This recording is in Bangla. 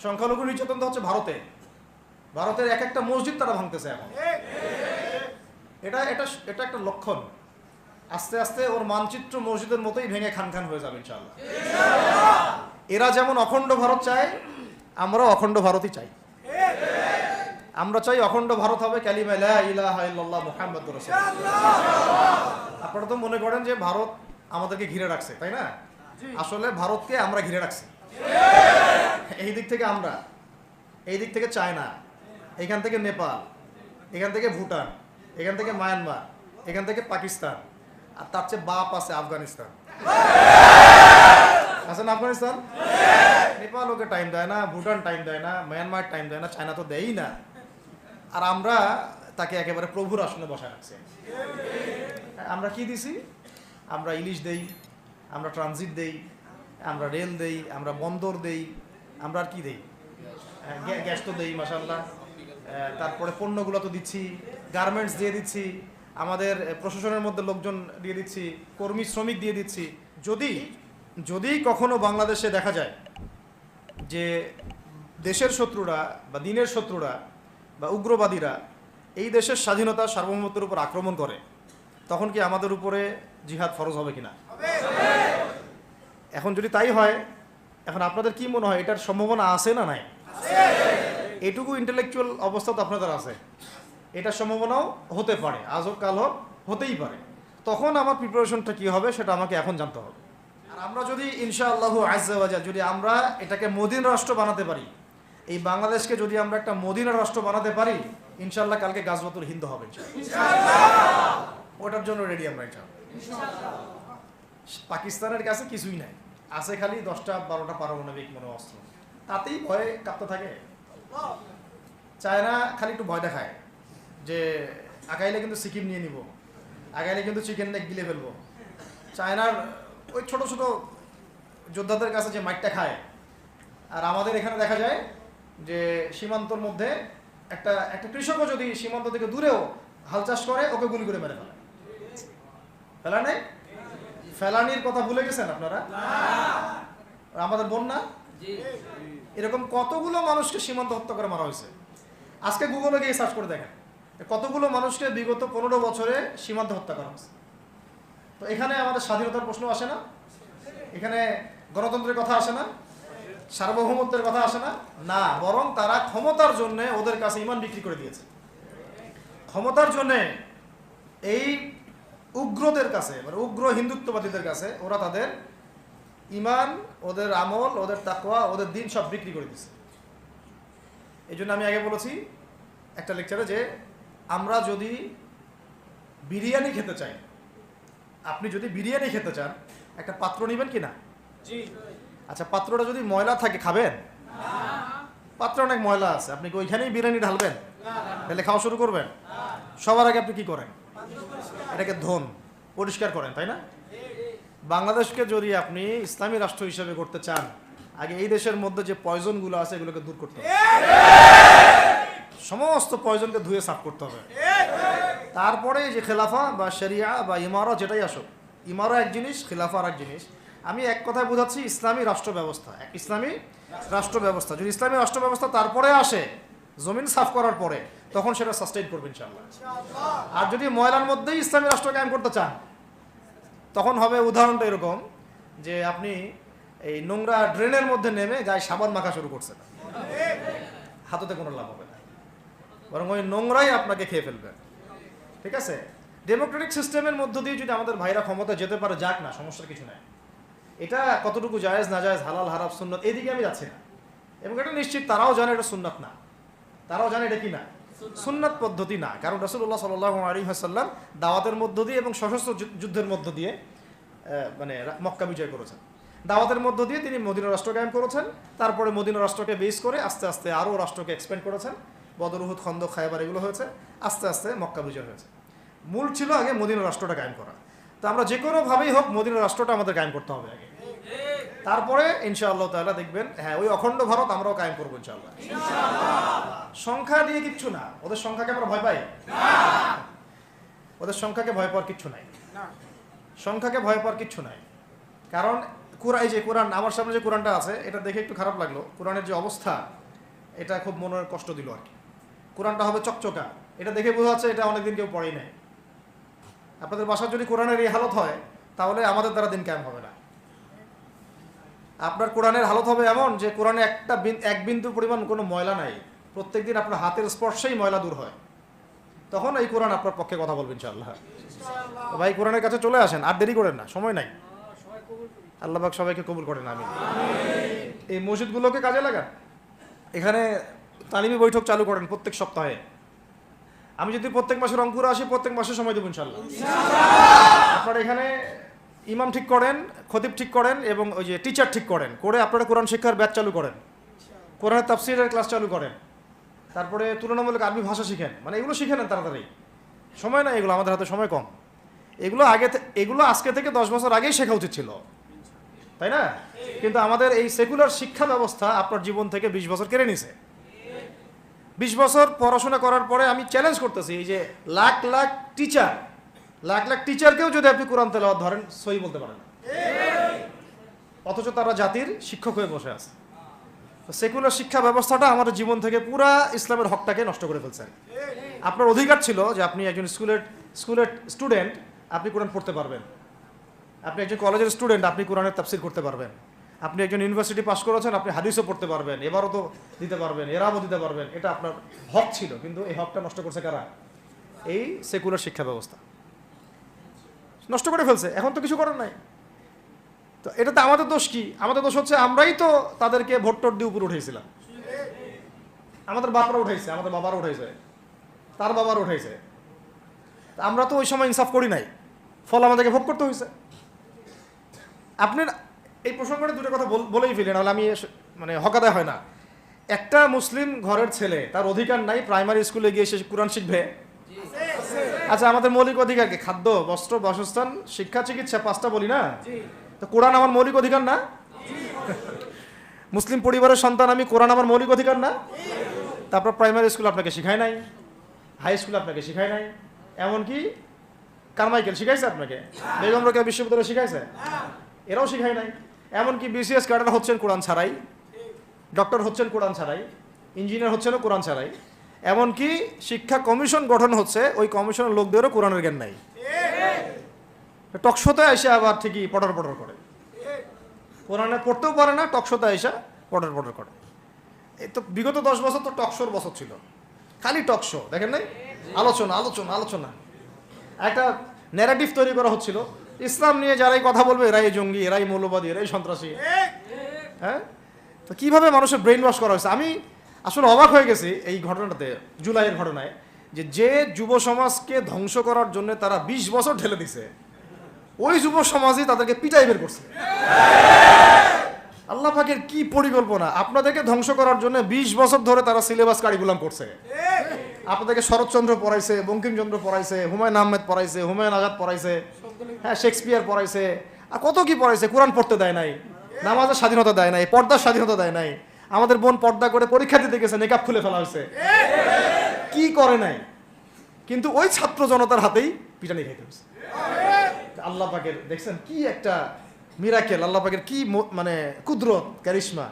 সংখ্যালঘু নির্যাতন তো হচ্ছে ভারতে। ভারতের এক একটা মসজিদ তারা ভাঙতেছে এখন। এটা এটা এটা একটা লক্ষণ। আস্তে আস্তে ওর মানচিত্র মসজিদের মতোই ভেঙে খান খান হয়ে যাবে ইনশাআল্লাহ। এরা যেমন অখণ্ড ভারত চায়, আমরাও অখণ্ড ভারতই চাই। আমরা চাই অখণ্ড ভারত হবে কালিমা লা ইলাহা ইল্লাল্লাহ মুহাম্মাদুর রাসূলুল্লাহ। আপনারা তো মনে করেন যে ভারত আমাদেরকে ঘিরে রাখছে, তাই না? আসলে ভারতকে আমরা ঘিরে রাখছি। এই দিক থেকে আমরা, এই দিক থেকে চায়না, এখান থেকে নেপাল, এখান থেকে ভুটান, এখান থেকে মায়ানমার, এখান থেকে পাকিস্তান, আর তার চেয়ে বাপ আছে আফগানিস্তান। আছে না আফগানিস্তান? নেপাল ওকে টাইম দেয় না, ভুটান টাইম দেয় না, মায়ানমার টাইম দেয় না, চায়না তো দেয়ই না। আর আমরা তাকে একেবারে প্রভুর আসনে বসায় রাখছি। আমরা কি দিছি? আমরা ইলিশ দেই, আমরা ট্রানজিট দেই, আমরা রেল দেই, আমরা বন্দর দেই, আমরা আর কি দেই? গ্যাস তো দেই মাশাআল্লাহ। তারপরে পণ্যগুলো তো দিচ্ছি, গার্মেন্টস দিয়ে দিচ্ছি, আমাদের প্রশাসনের মধ্যে লোকজন দিয়ে দিচ্ছি, কর্মী শ্রমিক দিয়ে দিচ্ছি। যদি কখনো বাংলাদেশে দেখা যায় যে দেশের শত্রুরা বা দিনের শত্রুরা বা উগ্রবাদীরা এই দেশের স্বাধীনতা সার্বভৌমত্বের উপর আক্রমণ করে, তখন কি আমাদের উপরে জিহাদ ফরজ হবে কিনা? এখন যদি তাই হয়, এখন আপনাদের কি মনে হয় এটার সম্ভাবনা আছে না নাই? এটুকু ইন্টেলেকচুয়াল অবস্থা তো আপনাদের আছে, এটার সম্ভাবনাও হতে পারে, আজ হোক কাল হোক, হতেই পারে। তখন আমার প্রিপারেশনটা কি হবে সেটা আমাকে এখন জানতে হবে। আর আমরা যদি ইনশাআল্লাহু আজ্জা ওয়া জাল যদি আমরা এটাকে মদিনা রাষ্ট্র বানাতে পারি, এই বাংলাদেশকে যদি আমরা একটা মদিনা রাষ্ট্র বানাতে পারি, ইনশাআল্লাহ কালকে গাজওয়াতুল হিন্দ হবে ইনশাআল্লাহ। ওটার জন্য রেডি আমরা ইনশাআল্লাহ। পাকিস্তানের কাছে কিছুই নাই, আছে খালি 10টা 12টা পারমাণবিক অস্ত্র, তাতেই ভয়ে কাঁপতে থাকে। চায়না খালি একটু ভয় দেখায় যে আগাইলে কিন্তু সিকিম নিয়ে নিব, আগাইলে কিন্তু চিকেন নেক গিলে ফেলবো। চায়নার ওই ছোট ছোট যোদ্ধাদের কাছে যে মাইটটা খায়, আর আমাদের এখানে দেখা যায় যে সীমান্তর মধ্যে একটা কৃষকও যদি সীমান্ত থেকে দূরেও হাল চাষ করে, ওকে গুলি করে মেরে ফেলে। ফেলা নেই? ফেলানির কথা ভুলে গেছেন আপনারা? আমাদের বন্যা, এরকম কতগুলো মানুষকে সীমান্ত হত্যা করে মারা হয়েছে। আজকে গুগলে গিয়ে সার্চ করে দেখেন কতগুলো মানুষকে বিগত 15 বছরে সীমান্ত হত্যা করা হয়েছে। তো এখানে আমাদের স্বাধীনতার প্রশ্ন আসে না? এখানে গণতন্ত্রের কথা আসে না? সার্বভৌমত্বের কথা আসে না? না, বরং তারা ক্ষমতার জন্য ওদের কাছে ইমান বিক্রি করে দিয়েছে। ক্ষমতার জন্য এই উগ্রদের কাছে, মানে উগ্র হিন্দুত্ববাদীদের কাছে ওরা তাদের ইমান, ওদের আমল, ওদের তাকওয়া, ওদের দিন সব বিক্রি করে দিচ্ছে। এই জন্য আমি আগে বলেছি একটা লেকচারে যে আমরা যদি বিরিয়ানি খেতে চাই, আপনি যদি বিরিয়ানি খেতে চান, একটা পাত্র নেবেন কি না? আচ্ছা, পাত্রটা যদি ময়লা থাকে খাবেন? পাত্র অনেক ময়লা আছে, আপনি কি ওইখানেই বিরিয়ানি ঢালবেন? তাহলে খাওয়া শুরু করবেন? সবার আগে আপনি কি করেন? এটাকে ধোন, পরিষ্কার করেন, তাই না? বাংলাদেশকে যদি আপনি ইসলামী রাষ্ট্র হিসেবে করতে চান, আগে এই দেশের মধ্যে যে পয়জনগুলো আছে এগুলোকে দূর করতে হবে। সমস্ত পয়জনকে ধুয়ে সাফ করতে হবে। তারপরে যে খেলাফা বা শরিয়া বা ইমারা যেটাই আসুক, ইমারা এক জিনিস, খেলাফা আর এক জিনিস। আমি এক কথায় বোঝাচ্ছি ইসলামী রাষ্ট্র ব্যবস্থা। ইসলামী রাষ্ট্র ব্যবস্থা যদি ইসলামী রাষ্ট্র ব্যবস্থা তারপরে আসে, জমিন সাফ করার পরে, তখন সেটা সাস্টেইন করবে ইনশাআল্লাহ। আর যদি ময়লার মধ্যেই ইসলামী রাষ্ট্র কায়েম করতে চান, তখন হবে উদাহরণটা এরকম যে আপনি এই নোংরা ড্রেনের মধ্যে নেমে গায়ে সাবান মাখা শুরু করছেন, হাততে কোনো লাভ হবে না, বরং ওই নোংরাই আপনাকে খেয়ে ফেলবে। ঠিক আছে? ডেমোক্রেটিক সিস্টেমের মধ্য দিয়ে যদি আমাদের ভাইরা ক্ষমতা যেতে পারে, যাক না, সমস্যার কিছু নাই। এটা কতটুকু জায়েজ না জায়েজ, হালাল হারাম, সুন্নত, এদিকে আমি যাচ্ছি না। এবং এটা নিশ্চিত তারাও জানে এটা সুন্নাত না, তারাও জানে এটা কি না, সুন্নাত পদ্ধতি না। কারণ রাসূলুল্লাহ সাল্লাল্লাহু আলাইহি ওয়াসাল্লাম দাওয়াতের মধ্য দিয়ে এবং সশস্ত্র যুদ্ধের মধ্য দিয়ে মানে মক্কা বিজয় করেছেন। দাওয়াতের মধ্য দিয়ে তিনি মদিনা রাষ্ট্র কায়েম করেছেন। তারপরে মদিনা রাষ্ট্রকে বেস করে আস্তে আস্তে আরও রাষ্ট্রকে এক্সপ্যান্ড করেছেন। বদর, উহুদ, খন্দক, খায়বার এগুলো হয়েছে, আস্তে আস্তে মক্কা বিজয় হয়েছে। মূল ছিল আগে মদিনা রাষ্ট্রটা কায়েম করা। তো আমরা যে কোনোভাবেই হোক মদিনা রাষ্ট্রটা আমাদের কায়েম করতে হবে আগে, তারপরে ইনশাআল্লাহ তাআলা দেখবেন, হ্যাঁ, ওই অখণ্ড ভারত আমরাও কায়েম করবো ইনশাআল্লাহ। সংখ্যা দিয়ে কিচ্ছু না, ওদের সংখ্যাকে আমরা ভয় পাই না, ওদের সংখ্যাকে ভয় পাওয়ার কিচ্ছু নাই, সংখ্যাকে ভয় পাওয়ার কিচ্ছু নাই। কারণ কোরআন, এই যে কোরআন আমার সামনে যে কোরআনটা আছে, এটা দেখে একটু খারাপ লাগলো। কোরআনের যে অবস্থা, এটা খুব মনের কষ্ট দিল আর কি। কোরআনটা হবে চকচকা, এটা দেখে বোঝা যাচ্ছে এটা অনেকদিন কেউ পড়েই নাই। আপনাদের বাসার যদি কোরআনের এই হালত হয়, তাহলে আমাদের দ্বারা দিন কায়েম হবে না। আপনার কোরআনের হালত হবে এমন যে কোরআনে এক বিন্দু পরিমাণ কোনো ময়লা নাই, প্রত্যেকদিন আপনার হাতের স্পর্শেই ময়লা দূর হয়, তখন এই কোরআন আপনার পক্ষে কথা বলবেন ইনশাআল্লাহ। ভাই কোরআনের কাছে চলে আসেন, আর দেরি করেন না, সময় নাই। আল্লাহ পাক সবাইকে কবুল করেন, আমিন। এই মসজিদগুলোকে কাজে লাগান, এখানে তালিমি বৈঠক চালু করেন প্রত্যেক সপ্তাহে। আমি যদি প্রত্যেক মাসে রংপুরে আসি, প্রত্যেক মাসে সময় দেবো ইনশাআল্লাহ। আপনারা এখানে ইমাম ঠিক করেন, খতিব ঠিক করেন এবং ওই যে টিচার ঠিক করেন, করে আপনারা কোরআন শিক্ষার ব্যাচ চালু করেন, কোরআনের তাফসীরের ক্লাস চালু করেন, তারপরে তুলনামূলক আরবি ভাষা শিখেন। মানে এগুলো শিখে নেন তাড়াতাড়ি, সময় না এগুলো, আমাদের হাতে সময় কম। এগুলো আজকে থেকে 10 বছর আগেই শেখা উচিত ছিল, তাই না? কিন্তু আমাদের এই সেকুলার শিক্ষা ব্যবস্থা আপনার জীবন থেকে 20 বছর কেড়ে নিছে। 20 বছর পড়াশোনা করার পরে আমি চ্যালেঞ্জ করতেছি, এই যে লাখ লাখ টিচারকেও যদি আপনি কোরআন তেলাওয়াত ধরেন, সহি বলতে পারেন না, অথচ তারা জাতির শিক্ষক হয়ে বসে আছে। সেকুলার শিক্ষা ব্যবস্থাটা আমাদের জীবন থেকে পুরা ইসলামের হকটাকে নষ্ট করে ফেলছে। আপনার অধিকার ছিল যে আপনি একজন স্কুলের স্টুডেন্ট, আপনি কোরআন পড়তে পারবেন। আপনি একজন কলেজের স্টুডেন্ট, আপনি কোরআনের তাফসীর করতে পারবেন। আপনি একজন ইউনিভার্সিটি পাস করেছেন, আপনি হাদিসও পড়তে পারবেন, এবারও তো দিতে পারবেন, এরাবও দিতে পারবেন। এটা আপনার হক ছিল, কিন্তু এই হকটা নষ্ট করছে কারা? এই সেকুলার শিক্ষা ব্যবস্থা নষ্ট করে ফেলছে। এখন তো কিছু করার নাই। তো এটাতে আমাদের দোষ কি? আমাদের দোষ হচ্ছে আমরাই তো তাদেরকে ভোট দিয়ে উপরে উঠেছিলাম। আমাদের বাপরা উঠাইছে, আমাদের বাবারা উঠাইছে, তার বাবারা উঠাইছে। আমরা তো ওই সময় ইনসাফ করি নাই, ফল আমাদেরকে ভোগ করতে হয়েছে। আপনার এই প্রসঙ্গটা দুটো কথা বলেই ফেলি, নাহলে আমি মানে হকাদায় হয় না। একটা মুসলিম ঘরের ছেলে, তার অধিকার নাই প্রাইমারি স্কুলে গিয়ে সে কোরআন শিখবে? আচ্ছা, আমাদের মৌলিক অধিকার কি? খাদ্য, বস্ত্র, বাসস্থান, শিক্ষা, চিকিৎসা, 5টা বলি না? তো কোরআন আমার মৌলিক অধিকার না? মুসলিম পরিবারের সন্তান আমি, কোরআন আমার মৌলিক অধিকার না? তারপর প্রাইমারি স্কুল আপনাকে শিখায় নাই, হাই স্কুল আপনাকে শিখায় নাই, এমনকি কারমাইকেল শিখাইছে আপনাকে, বেগম রোকেয়া বিশ্ববিদ্যালয় শিখাইছে, এরাও শিখায় নাই। এমনকি বিসিএস ক্যাডার হচ্ছেন কোরআন ছাড়াই, ডক্টর হচ্ছেন কোরআন ছাড়াই, ইঞ্জিনিয়ার হচ্ছেনও কোরআন ছাড়াই। এমনকি শিক্ষা কমিশন গঠন হচ্ছে, ওই কমিশনের লোকদেরও কোরআনের জ্ঞান নাই। টকশোতে এসে আবার ঠিকই পটর করে, কোরআনে পড়তেও পারে না, টকশোতে এসে পটর করে। এই তো বিগত 10 বছর তো টকশোর বছর ছিল, খালি টকশো, দেখেন নাই? আলোচনা একটা ন্যারেটিভ তৈরি করা হচ্ছিল, ইসলাম নিয়ে যারাই কথা বলবে এরাই জঙ্গি, এরাই মৌলবাদী, এরাই সন্ত্রাসী। হ্যাঁ, তো কিভাবে মানুষের ব্রেইন ওয়াশ করা হয়েছে। আমি আসলে অবাক হয়ে গেছি এই ঘটনাতে, জুলাইয়ের ঘটনায়, যে যুব সমাজকে ধ্বংস করার জন্য তারা 20 বছর ঢেলে দিছে, ওই যুব সমাজই তাদেরকে পিটাই বের করছে। আল্লাহ পাকের কি পরিকল্পনা! আপনাদেরকে ধ্বংস করার জন্য 20 বছর ধরে তারা সিলেবাস কারিকুলাম করছে। আপনাদেরকে শরৎচন্দ্র পড়াইছে, বঙ্কিমচন্দ্র পড়াইছে, হুমায়ুন আহমেদ পড়াইছে, হুমায়ুন আজাদ পড়াইছে, হ্যাঁ শেক্সপিয়ার পড়াইছে, আর কত কি পড়াইছে। কোরআন পড়তে দেয় নাই, নামাজের স্বাধীনতা দেয় নাই, পর্দার স্বাধীনতা দেয় নাই। আমাদের বোন পর্দা করে পরীক্ষা দিতে গেছে, নেকাব খুলে ফেলা হয়েছে, কি করে নাই। কিন্তু ওই ছাত্র জনতার হাতেই পিটানি খাইতে হয়েছে। আল্লাহ পাকের দেখছেন কি একটা মিরাকেল, আল্লাহ পাকের কি মানে কুদরত, কারিশমা।